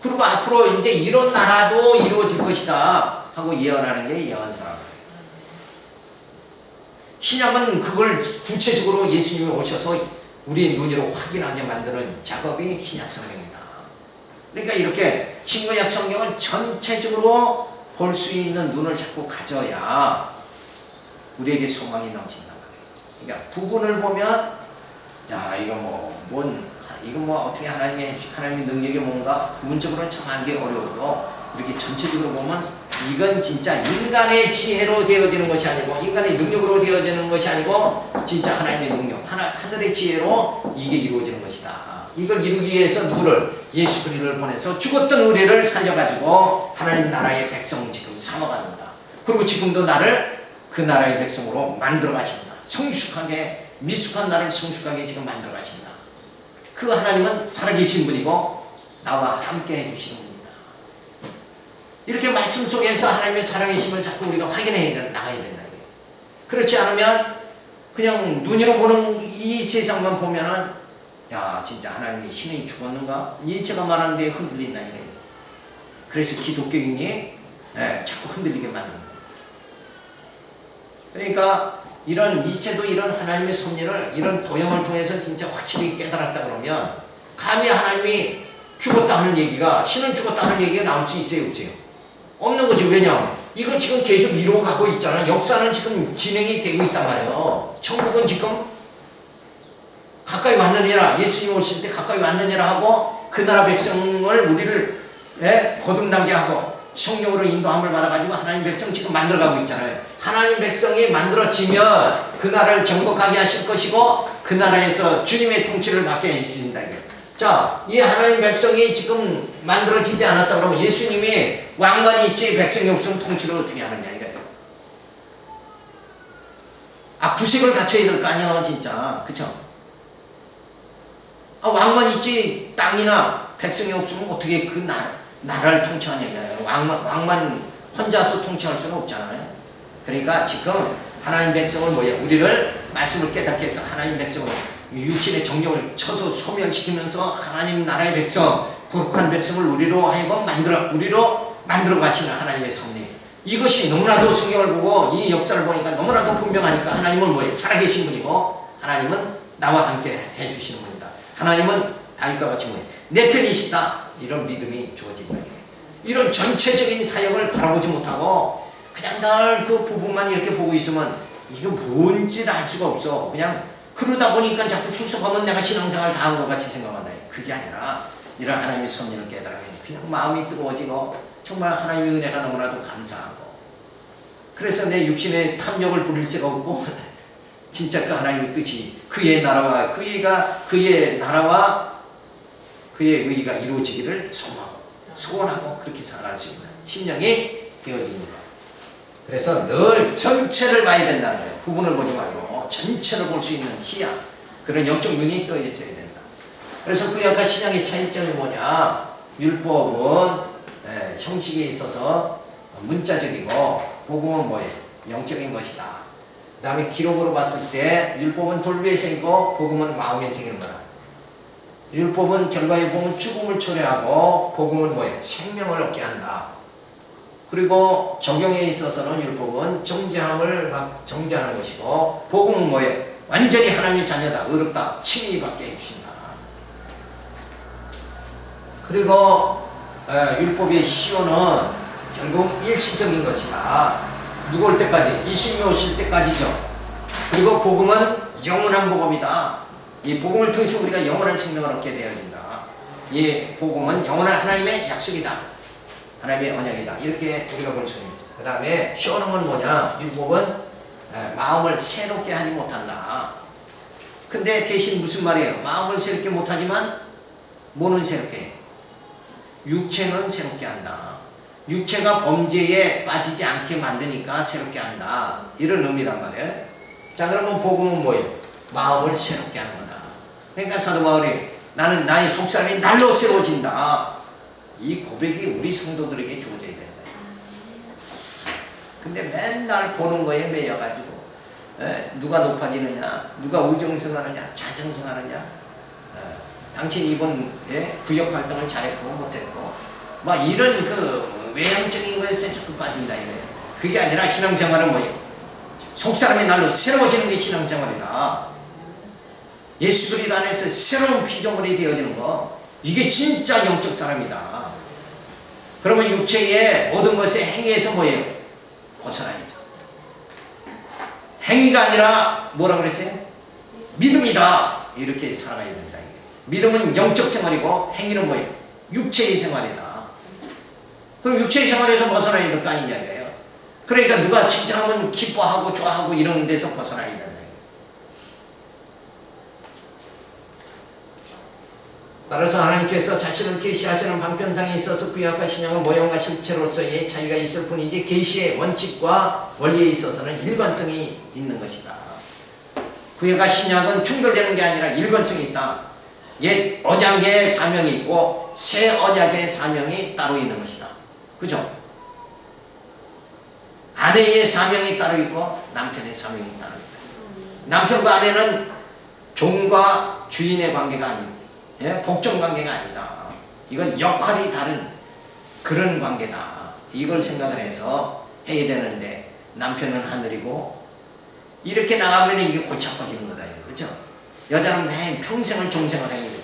그리고 앞으로 이제 이런 나라도 이루어질 것이다 하고 예언하는 게 예언서라고. 신약은 그걸 구체적으로 예수님이 오셔서 우리의 눈으로 확인하게 만드는 작업이 신약 성경입니다. 그러니까 이렇게 신구약 성경을 전체적으로 볼 수 있는 눈을 자꾸 가져야 우리에게 소망이 넘친단 말이에요. 그러니까 부분을 보면 야 이거 뭐 어떻게 하나님의 능력이 뭔가 부분적으로는 참 알기 어려워도 이렇게 전체적으로 보면 이건 진짜 인간의 지혜로 되어지는 것이 아니고 인간의 능력으로 되어지는 것이 아니고 진짜 하나님의 능력, 하늘의 지혜로 이게 이루어지는 것이다. 이걸 이루기 위해서 누구를? 예수 그리스도를 보내서 죽었던 우리를 살려가지고 하나님 나라의 백성 지금 삼아가는 거다. 그리고 지금도 나를 그 나라의 백성으로 만들어 가신다. 성숙하게, 미숙한 나를 성숙하게 지금 만들어 가신다. 그 하나님은 살아계신 분이고 나와 함께 해주시는 분이다. 이렇게 말씀 속에서 하나님의 살아계심을 자꾸 우리가 확인해 나가야 된다. 그렇지 않으면 그냥 눈으로 보는 이 세상만 보면은 야 진짜 하나님이 신이 죽었는가? 일체가 말하는데 흔들린다 이거예요. 그래서 기독교인이 자꾸 흔들리게 만드는 거예요. 그러니까 이런 니체도 이런 하나님의 섭리를 이런 도형을 통해서 진짜 확실히 깨달았다 그러면 감히 하나님이 죽었다 하는 얘기가 신은 죽었다 하는 얘기가 나올 수 있어요 없어요? 없는 거지. 왜냐? 이거 지금 계속 이루어가고 있잖아. 역사는 지금 진행이 되고 있단 말이에요. 천국은 지금 가까이 왔느니라, 예수님 오실 때 가까이 왔느니라 하고 그 나라 백성을 우리를 거듭나게 하고 성령으로 인도함을 받아가지고 하나님 백성 지금 만들어가고 있잖아요. 하나님 백성이 만들어지면 그 나라를 정복하게 하실 것이고 그 나라에서 주님의 통치를 받게 해주신다. 자, 이 하나님 백성이 지금 만들어지지 않았다 그러면 예수님이 왕관이 있지 백성이 없으면 통치를 어떻게 하느냐 이거예요. 구색을 갖춰야 될 거 아니야 진짜. 그쵸? 왕만 있지 땅이나 백성이 없으면 어떻게 그 나라를 통치하냐 이거예요. 왕만 혼자서 통치할 수는 없잖아요. 그러니까 지금 하나님 백성을 우리를 말씀을 깨닫게 해서 하나님 백성을 육신의 정령을 쳐서 소멸시키면서 하나님 나라의 백성, 거룩한 백성을 우리로 하여금 만들어 가시는 하나님의 섭리. 이것이 너무나도 성경을 보고 이 역사를 보니까 너무나도 분명하니까 하나님은 살아계신 분이고 하나님은 나와 함께 해주시는 분이다. 하나님은 다윗과 같이 내 편이시다. 이런 믿음이 주어진다. 이런 전체적인 사역을 바라보지 못하고 그냥 늘 그 부분만 이렇게 보고 있으면 이게 뭔지를 알 수가 없어. 그냥 그러다 보니까 자꾸 출석하면 내가 신앙생활 다 한 것 같이 생각한다. 그게 아니라 이런 하나님의 섭리를 깨달으면 그냥 마음이 뜨거워지고 정말 하나님의 은혜가 너무나도 감사하고 그래서 내 육신의 탐욕을 부릴 새가 없고 진짜 그 하나님의 뜻이 그의 나라와 그의 의가 이루어지기를 소원하고 그렇게 살아갈 수 있는 심령이 되어집니다. 그래서 늘 전체를 봐야 된다는 거예요. 부분을 보지 말고 전체를 볼 수 있는 시야, 그런 영적 눈이 떠 있어야 된다. 그래서 구약과 신약의 차이점이 뭐냐? 율법은 형식에 있어서 문자적이고 복음은 뭐예요? 영적인 것이다. 그 다음에 기록으로 봤을 때 율법은 돌부의 생이고 복음은 마음의 생이는 거다. 율법은 결과에 보면 죽음을 초래하고 복음은 뭐예요? 생명을 얻게 한다. 그리고 적용에 있어서는 율법은 정죄함을 정죄하는 것이고 복음은 뭐예요? 완전히 하나님의 자녀다. 의롭다. 칭의 받게 해주신다. 그리고 율법의 시효는 결국 일시적인 것이다. 누구 올 때까지? 예수님이 오실 때까지죠. 그리고 복음은 영원한 복음이다. 이 복음을 통해서 우리가 영원한 생명을 얻게 되어진다. 이 복음은 영원한 하나님의 약속이다. 하나님의 언약이다. 이렇게 우리가 볼 수 있죠. 그 다음에 쇼는 건 뭐냐? 율법은 마음을 새롭게 하지 못한다. 근데 대신 무슨 말이에요? 마음을 새롭게 못하지만 뭐는 새롭게 해요? 육체는 새롭게 한다. 육체가 범죄에 빠지지 않게 만드니까 새롭게 한다. 이런 의미란 말이에요. 자, 그러면 복음은 뭐예요? 마음을 새롭게 하는 거다. 그러니까 사도 바울이 나는 나의 속사람이 날로 새로워진다. 이 고백이 우리 성도들에게 주어져야 된다. 근데 맨날 보는 거에 매여가지고 누가 높아지느냐, 누가 우정승하느냐, 자정승하느냐, 당신 이번 구역 활동을 잘했고 못했고 막 이런 그 외형적인 거에서 자꾸 빠진다 이거예요. 그게 아니라 신앙생활은 뭐예요? 속사람이 날로 새로워지는 게 신앙생활이다. 예수 그리스도 안에서 새로운 피조물이 되어지는 거, 이게 진짜 영적 사람이다. 그러면 육체의 모든 것의 행위에서 뭐예요? 벗어나야죠. 행위가 아니라 뭐라 그랬어요? 믿음이다. 이렇게 살아가야 된다. 믿음은 영적 생활이고 행위는 뭐예요? 육체의 생활이다. 그럼 육체의 생활에서 벗어나야 될 거 아니냐 이거예요. 그러니까 누가 칭찬하면 기뻐하고 좋아하고 이런 데서 벗어나야 된다. 따라서 하나님께서 자신을 계시하시는 방편상에 있어서 구약과 신약은 모형과 실체로서의 차이가 있을 뿐이지 계시의 원칙과 원리에 있어서는 일관성이 있는 것이다. 구약과 신약은 충돌되는 게 아니라 일관성이 있다. 옛 언약의 사명이 있고 새 언약의 사명이 따로 있는 것이다. 그죠? 아내의 사명이 따로 있고 남편의 사명이 따로 있다. 남편과 아내는 종과 주인의 관계가 아니다. 복종 관계가 아니다. 이건 역할이 다른 그런 관계다. 이걸 생각을 해서 해야 되는데 남편은 하늘이고 이렇게 나가면 이게 골치 아파지는 거다. 그렇죠? 여자는 매일 평생을 종생을 해야 되고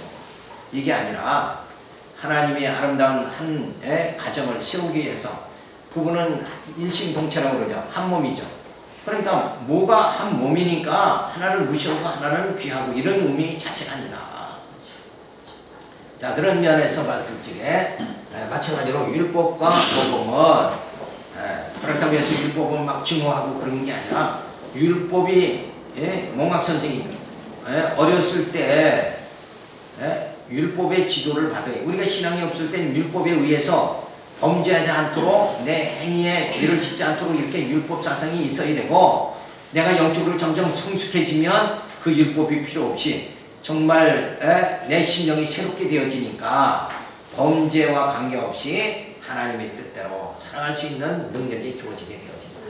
이게 아니라 하나님의 아름다운 한 가정을 세우기 위해서 부부는 일심동체라고 그러죠. 한 몸이죠. 그러니까 뭐가 한 몸이니까 하나를 무시하고 하나는 귀하고 이런 의미 자체가 아니다. 자, 그런 면에서 봤을 적에 마찬가지로 율법과 복음은 그렇다고 해서 율법은 막 증오하고 그런 게 아니라 율법이 몽학 선생이 어렸을 때 율법의 지도를 받아요. 우리가 신앙이 없을 때는 율법에 의해서 범죄하지 않도록 내 행위에 죄를 짓지 않도록 이렇게 율법 사상이 있어야 되고 내가 영적으로 점점 성숙해지면 그 율법이 필요 없이 정말 내 심령이 새롭게 되어지니까 범죄와 관계없이 하나님의 뜻대로 살아갈 수 있는 능력이 주어지게 되어진다.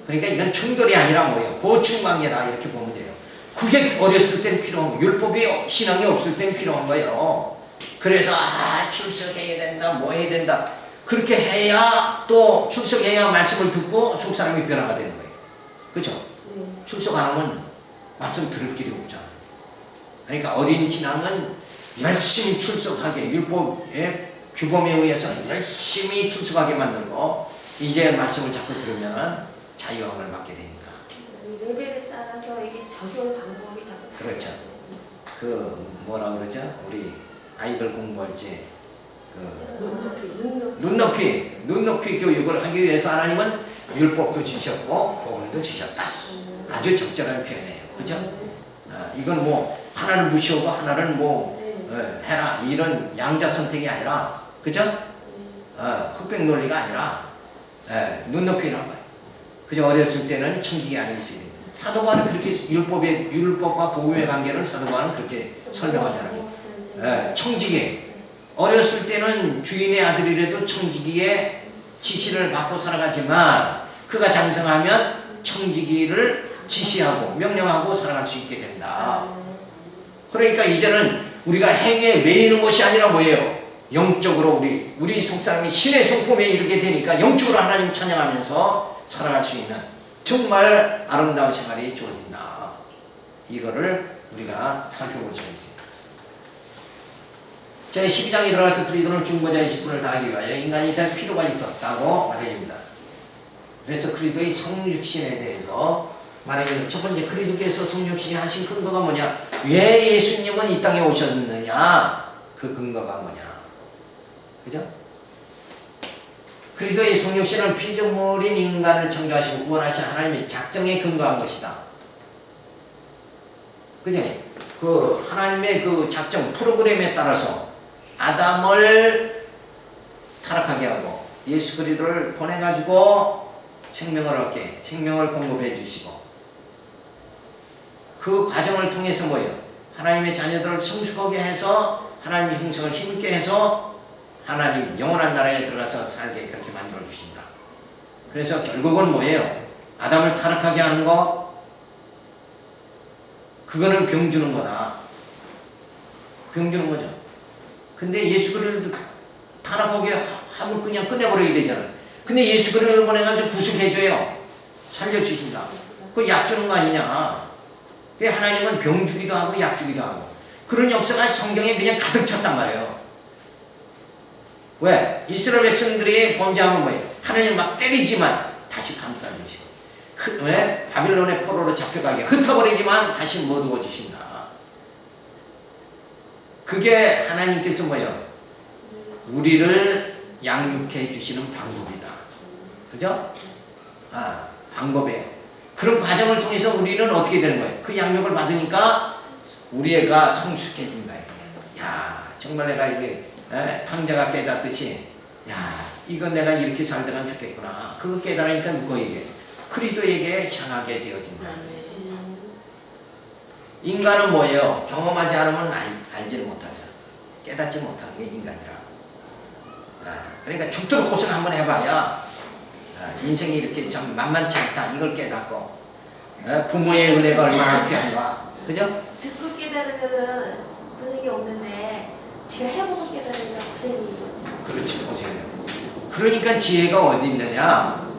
그러니까 이건 충돌이 아니라 뭐예요? 보충관계다 이렇게 보면 돼요. 그게 어렸을 땐 필요한 거예요. 율법이 신앙이 없을 땐 필요한 거예요. 그래서 출석해야 된다 뭐 해야 된다 그렇게 해야 또 출석해야 말씀을 듣고 속사람이 변화가 되는 거예요. 그죠? 출석 안 하면 말씀 들을 길이 없잖아요. 그러니까 어린 신앙은 열심히 출석하게 율법의 규범에 의해서 열심히 출석하게 만들고 이제 말씀을 자꾸 들으면 자유함을 받게 되니까. 레벨에 따라서 이게 적용 방법이 자꾸 그렇죠. 그 뭐라 그러죠? 우리 아이들 공부할 때 그 눈높이 교육을 하기 위해서 하나님은 율법도 주셨고 복음도 주셨다. 아주 적절한 표현이에요. 그죠? 이건 뭐 하나를 무시하고 하나를 뭐 해라 이런 양자 선택이 아니라 그죠? 흑백 논리가 아니라 눈높이라는 거예요. 그죠? 어렸을 때는 천국이 안에 있어야 돼요. 사도 바울은 그렇게 율법과 복음의 관계를 사도 바울은 그렇게 설명하잖아요. 청지기 어렸을 때는 주인의 아들이라도 청지기의 지시를 받고 살아가지만 그가 장성하면 청지기를 지시하고 명령하고 살아갈 수 있게 된다. 그러니까 이제는 우리가 행위에 매이는 것이 아니라 뭐예요? 영적으로 우리 속사람이 신의 성품에 이르게 되니까 영적으로 하나님 찬양하면서 살아갈 수 있는 정말 아름다운 생활이 주어진다. 이거를 우리가 살펴볼 수가 있습니다. 제 12장에 들어가서 그리스도는 중보자의 직분을 다하기 위하여 인간이 될 필요가 있었다고 말해줍니다. 그래서 그리스도의 성육신에 대해서 말하기는 첫 번째 그리스도께서 성육신이 하신 근거가 뭐냐? 왜 예수님은 이 땅에 오셨느냐? 그 근거가 뭐냐? 그죠? 그리스도의 성육신은 피조물인 인간을 창조하시고 구원하신 하나님의 작정에 근거한 것이다. 그죠? 그 하나님의 그 작정 프로그램에 따라서 아담을 타락하게 하고 예수 그리스도를 보내가지고 생명을 얻게, 생명을 공급해 주시고 그 과정을 통해서 뭐예요? 하나님의 자녀들을 성숙하게 해서 하나님의 형상을 힘있게 해서 하나님 영원한 나라에 들어가서 살게 그렇게 만들어 주신다. 그래서 결국은 뭐예요? 아담을 타락하게 하는 거 그거는 병 주는 거다. 병 주는 거죠. 근데 예수 그리스도를 타락하게 하면 그냥 끝내버려야 되잖아. 근데 예수 그리스도를 보내가지고 구속해줘요. 살려주신다. 그 약 주는 거 아니냐. 하나님은 병 주기도 하고 약 주기도 하고 그런 역사가 성경에 그냥 가득 찼단 말이에요. 왜? 이스라엘 백성들이 범죄하면 뭐예요? 하나님 막 때리지만 다시 감싸주시고 왜? 바빌론의 포로로 잡혀가게 흩어버리지만 다시 거두어 주신다. 그게 하나님께서 뭐예요? 우리를 양육해 주시는 방법이다. 그죠? 방법이에요. 그런 과정을 통해서 우리는 어떻게 되는 거예요? 그 양육을 받으니까 우리 애가 성숙해진다. 야, 정말 내가 이게 탕자가 깨닫듯이 야, 이거 내가 이렇게 살다가 죽겠구나. 그거 깨달으니까 누구에게? 그리스도에게 향하게 되어진다. 인간은 뭐예요? 경험하지 않으면 알지를 못하죠. 깨닫지 못하는 게 인간이라. 그러니까 죽도록 고생 한번 해봐야 인생이 이렇게 참 만만치 않다. 이걸 깨닫고 부모의 은혜가 얼마나 귀한가. 그죠? 듣고 깨달으면은 고생이 없는데 지가 해보고 깨달으니까 고생이 거지. 그렇지, 고생이요. 그러니까 지혜가 어디 있느냐?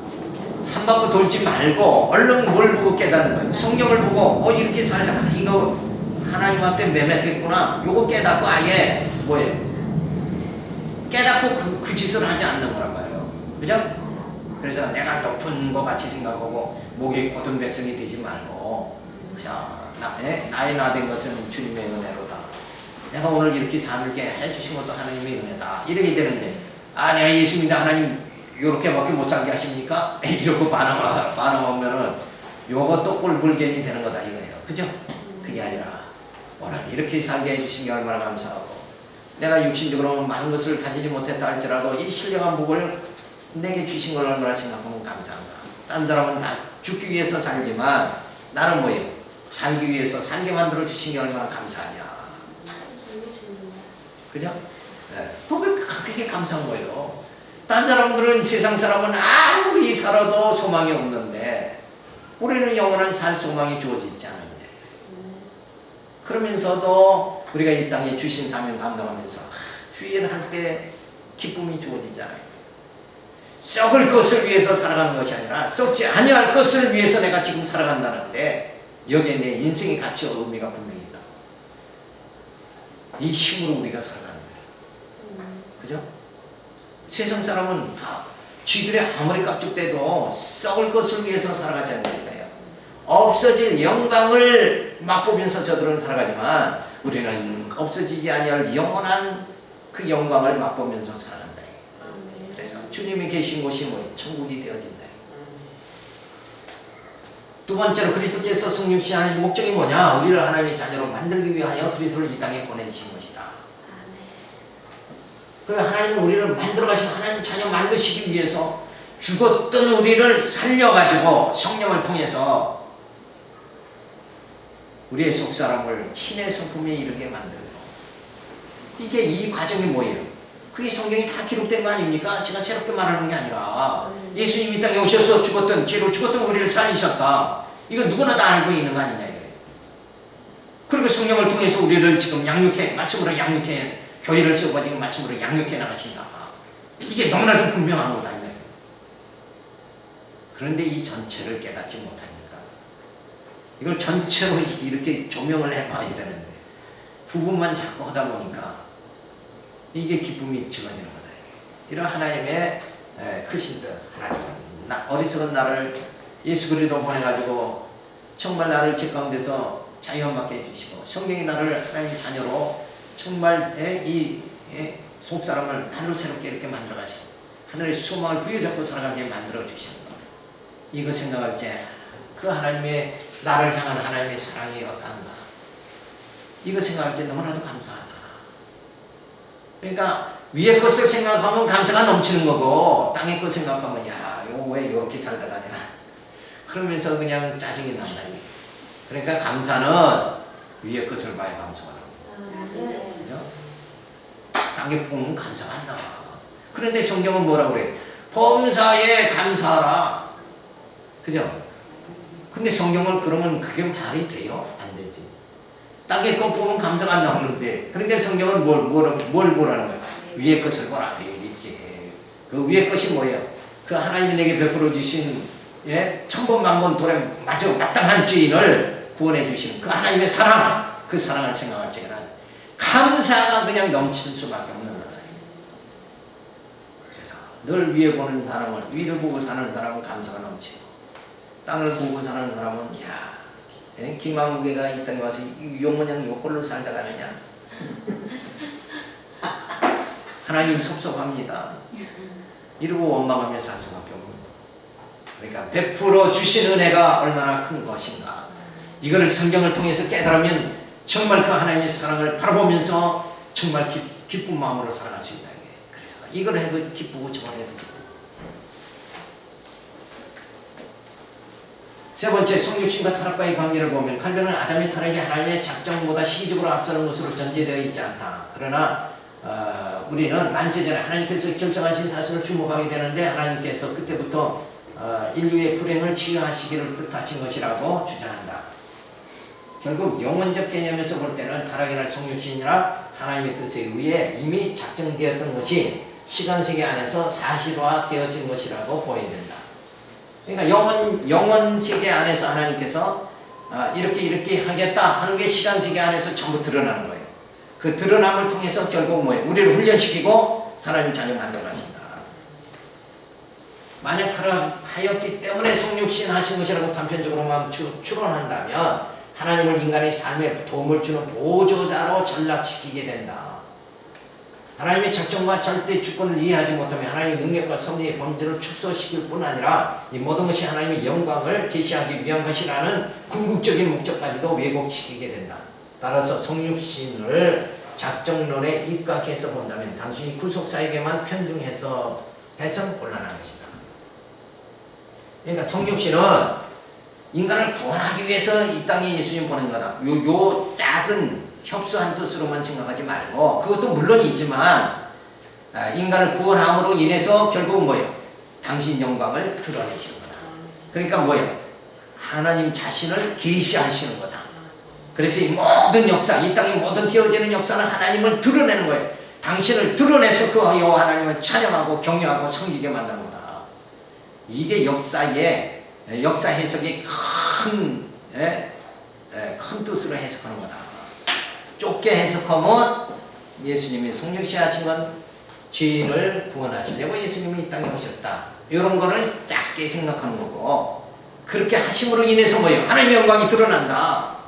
한 바퀴 돌지 말고 얼른 뭘 보고 깨닫는 거예요. 성경을 보고 이렇게 살다 이거 하나님한테 매매됐구나. 요거 깨닫고 아예 뭐예요? 깨닫고 그 짓을 하지 않는 거란 말이에요. 그죠? 그래서 내가 높은 것 같이 생각하고 목이 곧은 백성이 되지 말고 그냥 나의 나된 것은 주님의 은혜로다. 내가 오늘 이렇게 살게 해주신 것도 하나님의 은혜다. 이렇게 되는데 내가 예수 믿다 하나님 요렇게밖에 못 살게 하십니까? 이러고 반응하면은 요것도 꼴불견이 되는 거다 이거예요. 그죠? 그게 아니라 오늘 이렇게 살게 해주신 게 얼마나 감사하고 내가 육신적으로 많은 것을 가지지 못했다 할지라도 이 신령한 복을 내게 주신 걸 얼마나 생각하면 감사한가. 딴 사람은 다 죽기 위해서 살지만 나는 뭐예요? 살기 위해서 살게 만들어 주신 게 얼마나 감사하냐. 그죠? 그게 감사한 거예요. 딴 사람들은 세상 사람은 아무리 살아도 소망이 없는데 우리는 영원한 살 소망이 주어지지 않느냐. 그러면서도 우리가 이 땅에 주신 사명 감당하면서 주일 할 때 기쁨이 주어지잖아요. 썩을 것을 위해서 살아가는 것이 아니라 썩지 아니할 것을 위해서 내가 지금 살아간다는데 여기에 내 인생의 가치와 의미가 분명히 있다. 이 힘으로 우리가 살아가는 거예요. 그죠? 세상 사람은 쥐들의 아무리 깝죽대도 썩을 것을 위해서 살아가지 않는 거예요. 없어질 영광을 맛보면서 저들은 살아가지만 우리는 없어지지 아니할 영원한 그 영광을 맛보면서 살아간다. 그래서 주님이 계신 곳이 뭐예요? 천국이 되어진다. 두 번째로 그리스도께서 성육신 하신 목적이 뭐냐? 우리를 하나님의 자녀로 만들기 위하여 그리스도를 이 땅에 보내주신 것이다. 그래서 하나님은 우리를 만들어가시고 하나님 자녀 만드시기 위해서 죽었던 우리를 살려가지고 성령을 통해서 우리의 속사람을 신의 성품에 이르게 만들고 이게 이 과정이 뭐예요? 그게 성경이 다 기록된 거 아닙니까? 제가 새롭게 말하는 게 아니라 예수님이 이 땅에 오셔서 죄로 죽었던 우리를 살리셨다. 이거 누구나 다 알고 있는 거 아니냐 이거예요. 그리고 성령을 통해서 우리를 지금 양육해 말씀으로 양육해 교회를 세워가지고 말씀으로 양육해 나가신다. 이게 너무나도 분명한 거다 이거예요. 그런데 이 전체를 깨닫지 못하니까 이걸 전체로 이렇게 조명을 해봐야 되는데 부분만 자꾸 하다 보니까 이게 기쁨이 적어지는 거다. 이런 하나님의 크신 뜻, 하나님은 어리석은 나를 예수 그리스도 보내가지고 정말 나를 제 가운데서 자유함받게 해주시고 성령이 나를 하나님의 자녀로 정말 이 속사람을 하루 새롭게 이렇게 만들어 가시고 하늘의 소망을 부여잡고 살아가게 만들어 주시는 거. 이거 생각할 때 그 하나님의 나를 향한 하나님의 사랑이 어떠한가. 이거 생각할 때 너무나도 감사하다. 그러니까 위의 것을 생각하면 감사가 넘치는 거고 땅의 것 생각하면 야 이거 왜 이렇게 살다 가냐 그러면서 그냥 짜증이 난다. 그러니까 감사는 위의 것을 봐야 감사가 나옵니다. 네. 그죠? 땅에 보면 감사가 안 나와. 그런데 성경은 뭐라고 그래? 범사에 감사하라. 그죠? 근데 성경은 그러면 그게 말이 돼요? 안 되지. 땅에 것 보면 감사가 안 나오는데 그러니까 성경은 뭘 보라는 거예요? 위의 것을 보라. 그 얘기지. 그 위의 것이 뭐예요? 그 하나님이 내게 베풀어 주신 천번만번 돌에 맞아 마땅한 죄인을 구원해 주시는 그 하나님의 사랑, 그 사랑을 생각할 때는 감사가 그냥 넘칠 수밖에 없는 거다. 그래서 늘 위에 보는 사람을 위를 보고 사는 사람은 감사가 넘치고 땅을 보고 사는 사람은 야 김한국이가 이 땅에 와서 용모냥 요꼴로 살다 가느냐 하나님 섭섭합니다. 이러고 원망하며 살 수밖에 없는 거예요. 그러니까 베풀어 주신 은혜가 얼마나 큰 것인가. 이거를 성경을 통해서 깨달으면 정말 그 하나님의 사랑을 바라보면서 정말 기쁜 마음으로 살아갈 수 있다. 그래서 이걸 해도 기쁘고 저걸 해도 기쁘고. 세 번째, 성육신과 타락과의 관계를 보면 칼빈은 아담의 타락이 하나님의 작정보다 시기적으로 앞서는 것으로 전제되어 있지 않다. 그러나 우리는 만세전에 하나님께서 결정하신 사실을 주목하게 되는데 하나님께서 그때부터 인류의 불행을 치유하시기를 뜻하신 것이라고 주장한다. 결국 영원적 개념에서 볼 때는 타락이나 성육신이나 하나님의 뜻에 의해 이미 작정되었던 것이 시간세계 안에서 사실화되어진 것이라고 보여야 된다. 그러니까 영원 세계 안에서 하나님께서 이렇게 하겠다 하는 게 시간세계 안에서 전부 드러나는 거예요. 그 드러남을 통해서 결국 뭐예요? 우리를 훈련시키고 하나님 자녀 만들어 가신다. 만약 타락하였기 때문에 성육신 하신 것이라고 단편적으로만 추론한다면 하나님을 인간의 삶에 도움을 주는 보조자로 전락시키게 된다. 하나님의 작정과 절대 주권을 이해하지 못하면 하나님의 능력과 섭리의 범죄를 축소시킬 뿐 아니라 이 모든 것이 하나님의 영광을 계시하기 위한 것이라는 궁극적인 목적까지도 왜곡시키게 된다. 따라서 성육신을 작정론에 입각해서 본다면 단순히 구속사에게만 편중해서 해선 곤란한 것이다. 그러니까 성육신은 인간을 구원하기 위해서 이 땅에 예수님 보낸 거다. 요 작은 협소한 뜻으로만 생각하지 말고 그것도 물론이지만 인간을 구원함으로 인해서 결국 뭐예요? 당신 영광을 드러내시는 거다. 그러니까 뭐예요? 하나님 자신을 계시하시는 거다. 그래서 이 모든 역사, 이 땅의 모든 되어지는 역사는 하나님을 드러내는 거예요. 당신을 드러내서 그 여호와 하나님을 찬양하고 경외하고 섬기게 만드는 거다. 이게 역사 해석의 큰 뜻으로 해석하는 거다. 좁게 해석하면 예수님이 성육신 하신 건 죄인을 구원하시려고 예수님이 이 땅에 오셨다. 이런 거를 작게 생각하는 거고 그렇게 하심으로 인해서 뭐예요? 하나님의 영광이 드러난다.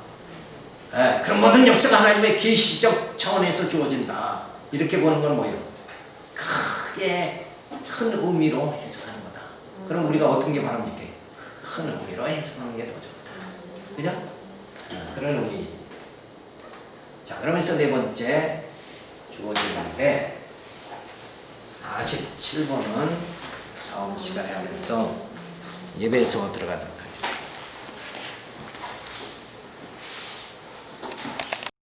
그런 모든 역사가 하나님의 계시적 차원에서 주어진다. 이렇게 보는 건 뭐예요? 크게 큰 의미로 해석하는 거다. 그럼 우리가 어떤 게 바람직해? 큰 의미로 해석하는 게 더 좋다. 그죠? 그런 의미. 자, 그러면서 네 번째 주어지는데 47번은 다음 시간에 하면서 예배에서 들어가도록